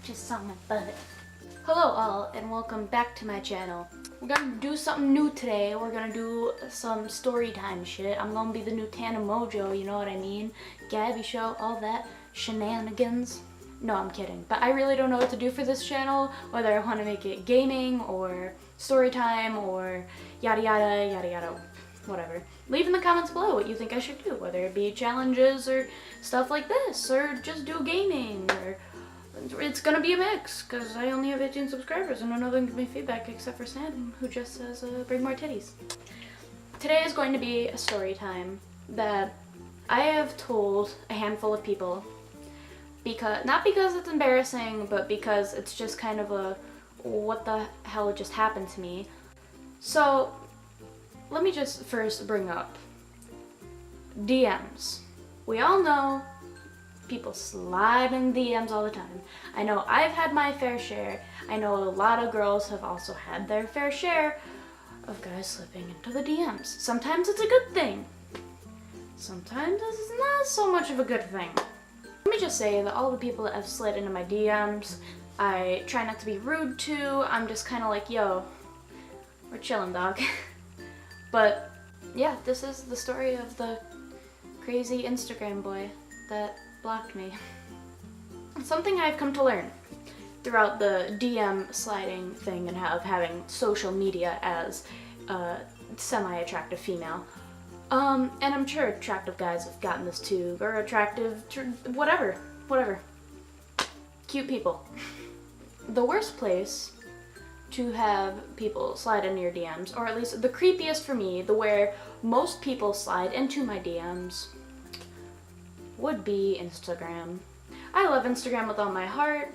just on my butt. Hello all and welcome back to my channel. We're gonna do something new today. We're gonna do some story time shit. I'm gonna be the new Tana Mojo, you know what I mean? Gabby show, all that shenanigans. No, I'm kidding. But I really don't know what to do for this channel, whether I want to make it gaming or story time or yada yada yada yada, whatever. Leave in the comments below what you think I should do, whether it be challenges or stuff like this, or just do gaming, or it's gonna be a mix, because I only have 18 subscribers and none of them give me feedback except for Sam, who just says, bring more titties. Today is going to be a story time that I have told a handful of people, because, not because it's embarrassing, but because it's just kind of a, what the hell just happened to me. So, let me just first bring up DMs. We all know people slide in DMs all the time. I know I've had my fair share. I know a lot of girls have also had their fair share of guys slipping into the DMs. Sometimes it's a good thing. Sometimes it's not so much of a good thing. Let me just say that all the people that have slid into my DMs, I try not to be rude to. I'm just kind of like, yo, we're chilling, dog. But yeah, this is the story of the crazy Instagram boy that blocked me. Something I've come to learn throughout the DM sliding thing and having social media as a semi-attractive female. And I'm sure attractive guys have gotten this too, or attractive, whatever. Cute people. The worst place to have people slide into your DMs, or at least the creepiest for me, the where most people slide into my DMs, would be Instagram. I love Instagram with all my heart.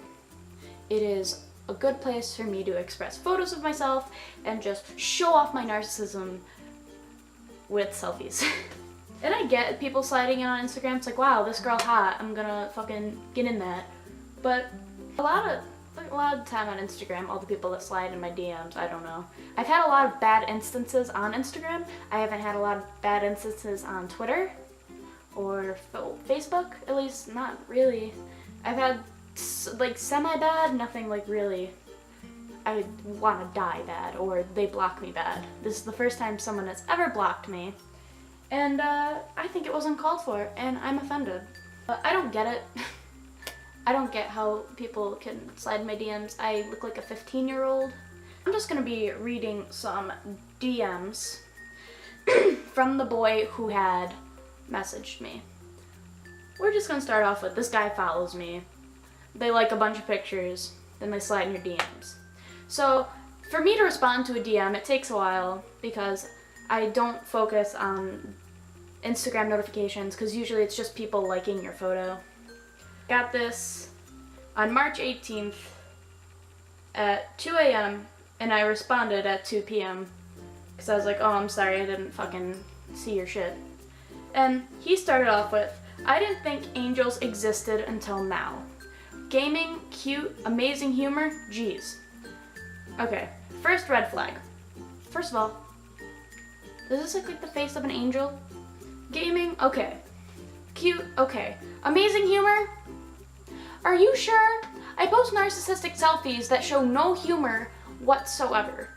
It is a good place for me to express photos of myself and just show off my narcissism with selfies. And I get people sliding in on Instagram. It's like, wow, this girl hot, I'm gonna fucking get in that. But a lot of time on Instagram, all the people that slide in my DMs, I don't know. I've had a lot of bad instances on Instagram. I haven't had a lot of bad instances on Twitter or Facebook, at least not really. I've had like semi-bad, nothing like really I want to die bad or they block me bad. This is the first time someone has ever blocked me, and I think it was uncalled for, and I'm offended. I don't get it. I don't get how people can slide in my DMs. I look like a 15-year-old. I'm just gonna be reading some DMs from the boy who had messaged me. We're just gonna start off with, this guy follows me. They like a bunch of pictures, then they slide in your DMs. So for me to respond to a DM, it takes a while because I don't focus on Instagram notifications, because usually it's just people liking your photo. Got this on March 18th at 2 a.m. and I responded at 2 p.m. because I was like, oh, I'm sorry, I didn't fucking see your shit. And he started off with, I didn't think angels existed until now. Gaming, cute, amazing humor, geez. Okay, first red flag. First of all, does this look like the face of an angel? Gaming, okay. Cute, okay. Amazing humor? Are you sure? I post narcissistic selfies that show no humor whatsoever.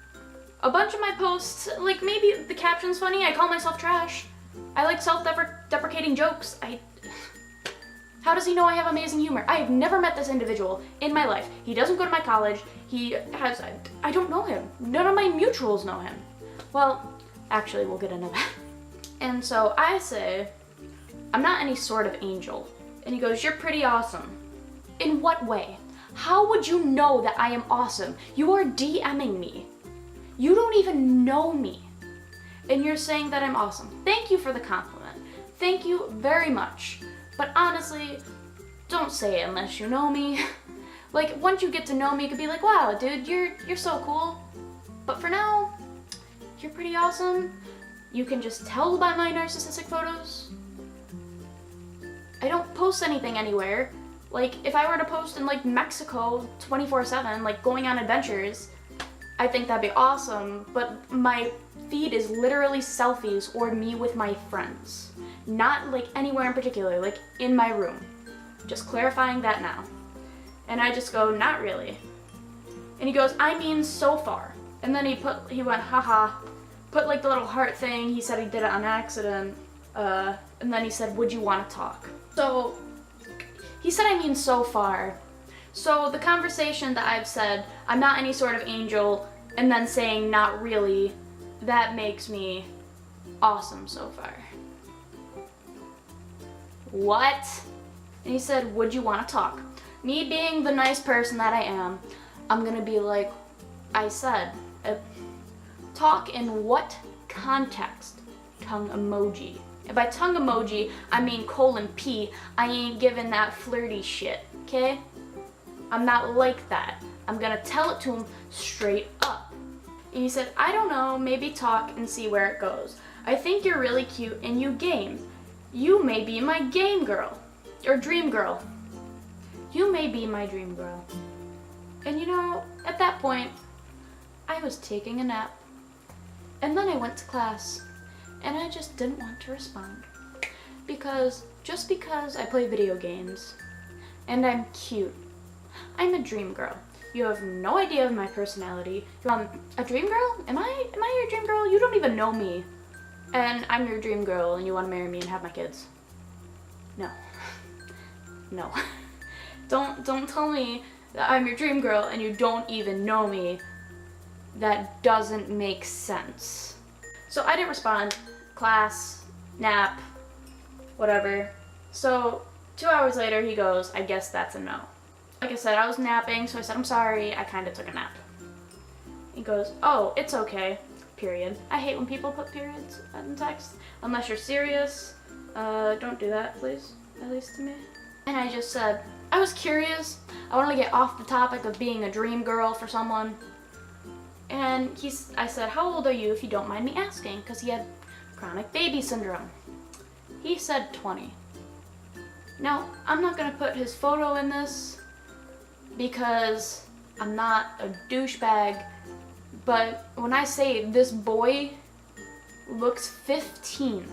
A bunch of my posts, like maybe the caption's funny, I call myself trash. I like self-deprecating jokes. How does he know I have amazing humor? I have never met this individual in my life. He doesn't go to my college. I don't know him. None of my mutuals know him. Well, actually, we'll get into that. And so I say, I'm not any sort of angel. And he goes, you're pretty awesome. In what way? How would you know that I am awesome? You are DMing me. You don't even know me. And you're saying that I'm awesome. Thank you for the compliment. Thank you very much. But honestly, don't say it unless you know me. Like, once you get to know me, you could be like, wow, dude, you're so cool. But for now, you're pretty awesome. You can just tell by my narcissistic photos. I don't post anything anywhere. Like, if I were to post in, like, Mexico 24/7, like, going on adventures, I think that'd be awesome, but my feed is literally selfies or me with my friends. Not, like, anywhere in particular, like, in my room. Just clarifying that now. And I just go, not really. And he goes, I mean so far. And then he went, haha, put like the little heart thing. He said he did it on accident. And then he said, would you want to talk? So he said, I mean so far. So the conversation that I've said, I'm not any sort of angel, and then saying not really, that makes me awesome so far. What? And he said, would you want to talk? Me being the nice person that I am, I'm gonna be like, I said, talk in what context? Tongue emoji. And by tongue emoji, I mean :P. I ain't giving that flirty shit, okay? I'm not like that. I'm gonna tell it to him straight up. And he said, I don't know, maybe talk and see where it goes. I think you're really cute and you game. You may be my game girl, or dream girl. You may be my dream girl. And you know, at that point, I was taking a nap. And then I went to class, and I just didn't want to respond. Just because I play video games, and I'm cute, I'm a dream girl. You have no idea of my personality. A dream girl? Am I your dream girl? You don't even know me. And I'm your dream girl, and you want to marry me and have my kids. No. No. Don't tell me that I'm your dream girl and you don't even know me. That doesn't make sense. So I didn't respond. Class, nap, whatever. So 2 hours later he goes, I guess that's a no. Like I said, I was napping, so I said, I'm sorry, I kind of took a nap. He goes, oh, it's okay, period. I hate when people put periods in text. Unless you're serious, don't do that, please, at least to me. And I just said, I was curious. I wanted to get off the topic of being a dream girl for someone. And I said, how old are you if you don't mind me asking? Because he had chronic baby syndrome. He said 20. Now, I'm not going to put his photo in this because I'm not a douchebag, but when I say this boy looks 15,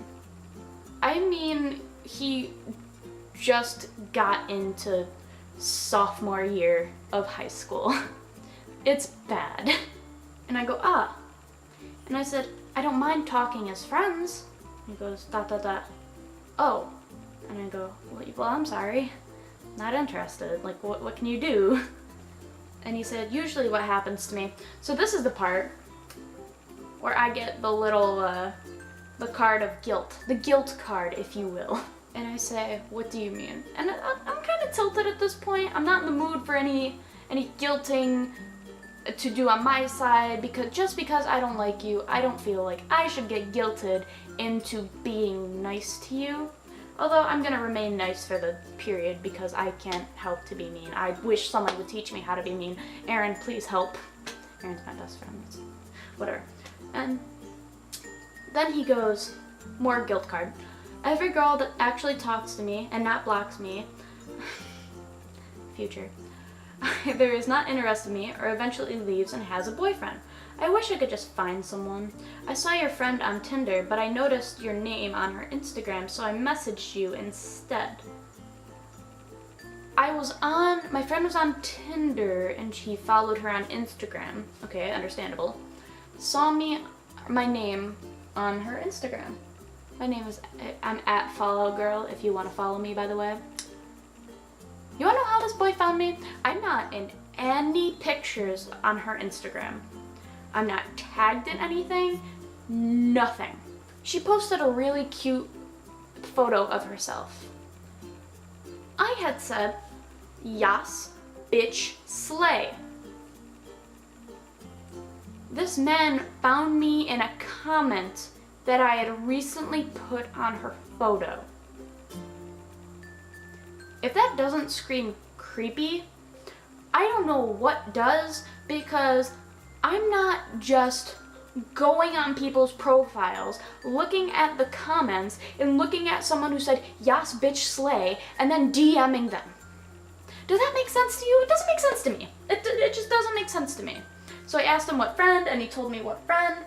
I mean he just got into sophomore year of high school. It's bad. And I go, ah. And I said, I don't mind talking as friends. He goes, ... Oh. And I go, well, I'm sorry. Not interested. Like, what can you do? And he said, usually what happens to me. So this is the part where I get the little, the card of guilt. The guilt card, if you will. And I say, what do you mean? And I'm kind of tilted at this point. I'm not in the mood for any guilting to do on my side, just because I don't like you, I don't feel like I should get guilted into being nice to you. Although I'm gonna remain nice for the period because I can't help to be mean. I wish someone would teach me how to be mean. Aaron, please help. Aaron's my best friend. Whatever. And then he goes, more guilt card. Every girl that actually talks to me and not blocks me, future, either is not interested in me or eventually leaves and has a boyfriend. I wish I could just find someone. I saw your friend on Tinder, but I noticed your name on her Instagram, so I messaged you instead. My friend was on Tinder and she followed her on Instagram. Okay, understandable. Saw my name on her Instagram. I'm at follow girl if you want to follow me, by the way. You wanna know how this boy found me? I'm not in any pictures on her Instagram. I'm not tagged in anything, nothing. She posted a really cute photo of herself. I had said, yas, bitch, slay. This man found me in a comment that I had recently put on her photo. If that doesn't scream creepy, I don't know what does, because I'm not just going on people's profiles, looking at the comments, and looking at someone who said, yas, bitch, slay, and then DMing them. Does that make sense to you? It doesn't make sense to me. It just doesn't make sense to me. So I asked him what friend, and he told me what friend.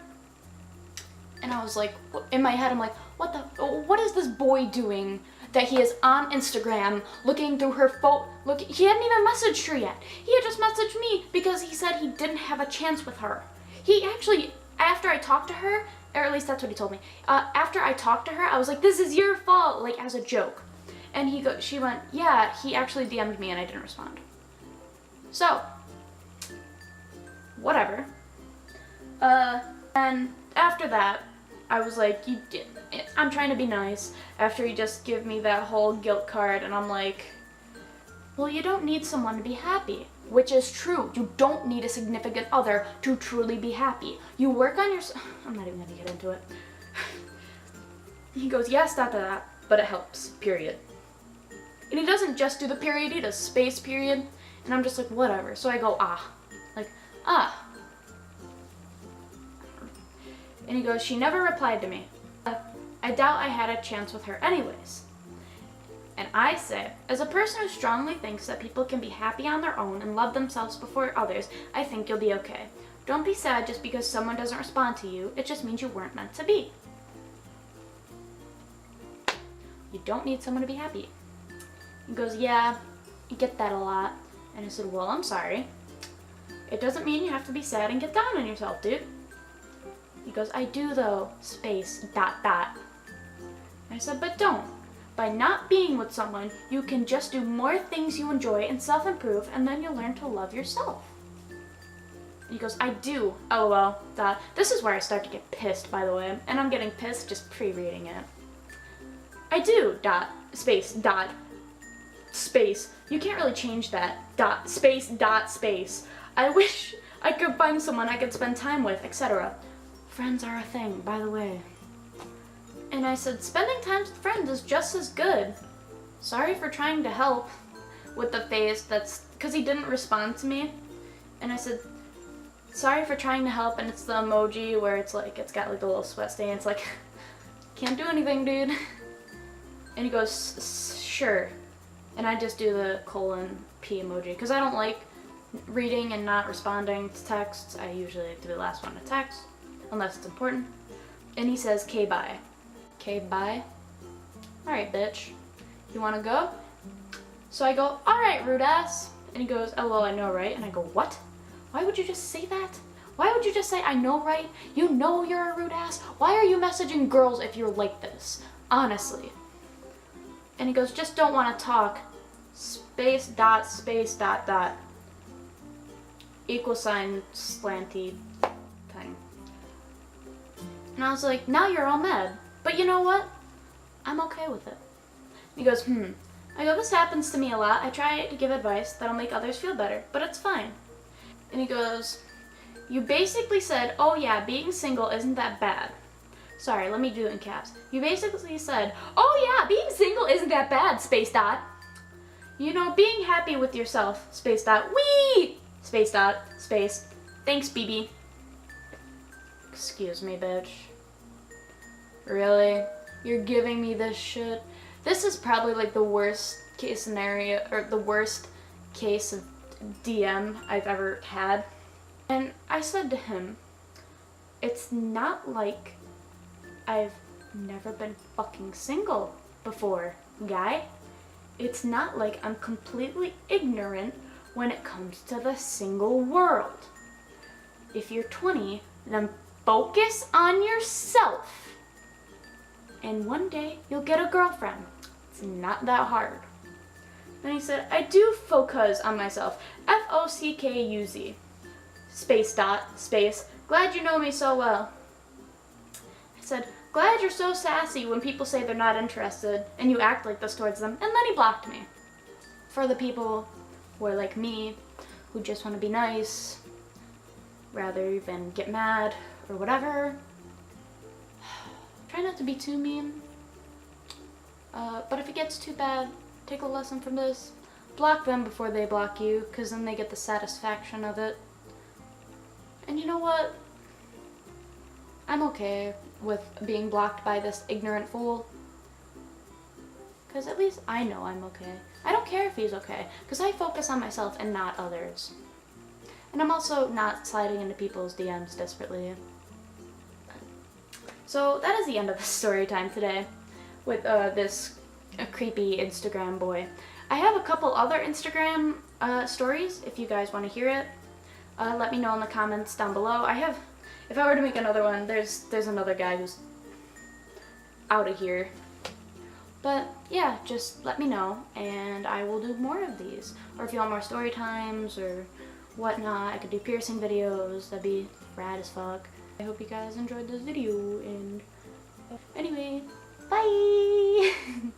And I was like, in my head, I'm like, what is this boy doing that he is on Instagram looking through her phone. Look, he hadn't even messaged her yet. He had just messaged me because he said he didn't have a chance with her. He actually, after I talked to her, or at least that's what he told me, after I talked to her, I was like, this is your fault, like as a joke. And she went, yeah, he actually DM'd me and I didn't respond. So, whatever. And after that, I was like, I'm trying to be nice, after he just gave me that whole guilt card, and I'm like, well, you don't need someone to be happy, which is true. You don't need a significant other to truly be happy. You work on yourself. I'm not even gonna get into it. He goes, yes, but it helps, period. And he doesn't just do the period, he does space period, and I'm just like, whatever. So I go, like, And he goes, she never replied to me. I doubt I had a chance with her anyways. And I say, as a person who strongly thinks that people can be happy on their own and love themselves before others, I think you'll be okay. Don't be sad just because someone doesn't respond to you. It just means you weren't meant to be. You don't need someone to be happy. He goes, yeah, I get that a lot. And I said, well, I'm sorry. It doesn't mean you have to be sad and get down on yourself, dude. He goes, I do though, space, ... I said, but don't. By not being with someone, you can just do more things you enjoy and self-improve, and then you'll learn to love yourself. He goes, I do, LOL, ... This is where I start to get pissed, by the way, and I'm getting pissed just pre-reading it. I do, ... space. You can't really change that, ... space. I wish I could find someone I could spend time with, etc. Friends are a thing, by the way. And I said, spending time with friends is just as good. Sorry for trying to help, with the face because he didn't respond to me. And I said, sorry for trying to help, and it's the emoji where it's like, it's got like the little sweat stain. It's like, can't do anything, dude. And he goes, sure. And I just do the :P emoji, because I don't like reading and not responding to texts. I usually like to be the last one to text, unless it's important. And he says, K bye. K bye? Alright, bitch. You wanna go? So I go, alright, rude ass. And he goes, LOL, I know, right? And I go, what? Why would you just say that? Why would you just say, I know, right? You know you're a rude ass? Why are you messaging girls if you're like this? Honestly. And he goes, just don't want to talk. Space, ... Equal sign, slanty thing. And I was like, now you're all mad. But you know what? I'm okay with it. He goes, I go, this happens to me a lot. I try to give advice that'll make others feel better, but it's fine. And he goes, you basically said, oh yeah, being single isn't that bad. Sorry, let me do it in caps. You basically said, oh yeah, being single isn't that bad, ... You know, being happy with yourself, ... Wee! ... Thanks, BB. Excuse me, bitch. Really? You're giving me this shit? This is probably like the worst case scenario, or the worst case of DM I've ever had. And I said to him, it's not like I've never been fucking single before, guy. It's not like I'm completely ignorant when it comes to the single world. If you're 20, then focus on yourself. And one day, you'll get a girlfriend. It's not that hard. Then he said, I do focus on myself. FOCKUZ. ... Glad you know me so well. I said, glad you're so sassy when people say they're not interested and you act like this towards them. And then he blocked me. For the people who are like me, who just want to be nice, rather than get mad or whatever, try not to be too mean. But if it gets too bad, take a lesson from this. Block them before they block you, because then they get the satisfaction of it. And you know what? I'm okay with being blocked by this ignorant fool. Because at least I know I'm okay. I don't care if he's okay, because I focus on myself and not others. And I'm also not sliding into people's DMs desperately. So that is the end of the story time today with this a creepy Instagram boy. I have a couple other Instagram stories if you guys want to hear it. Let me know in the comments down below. If I were to make another one, there's another guy who's out of here. But yeah, just let me know and I will do more of these. Or if you want more story times or whatnot, I could do piercing videos. That'd be rad as fuck. I hope you guys enjoyed this video, and anyway, bye!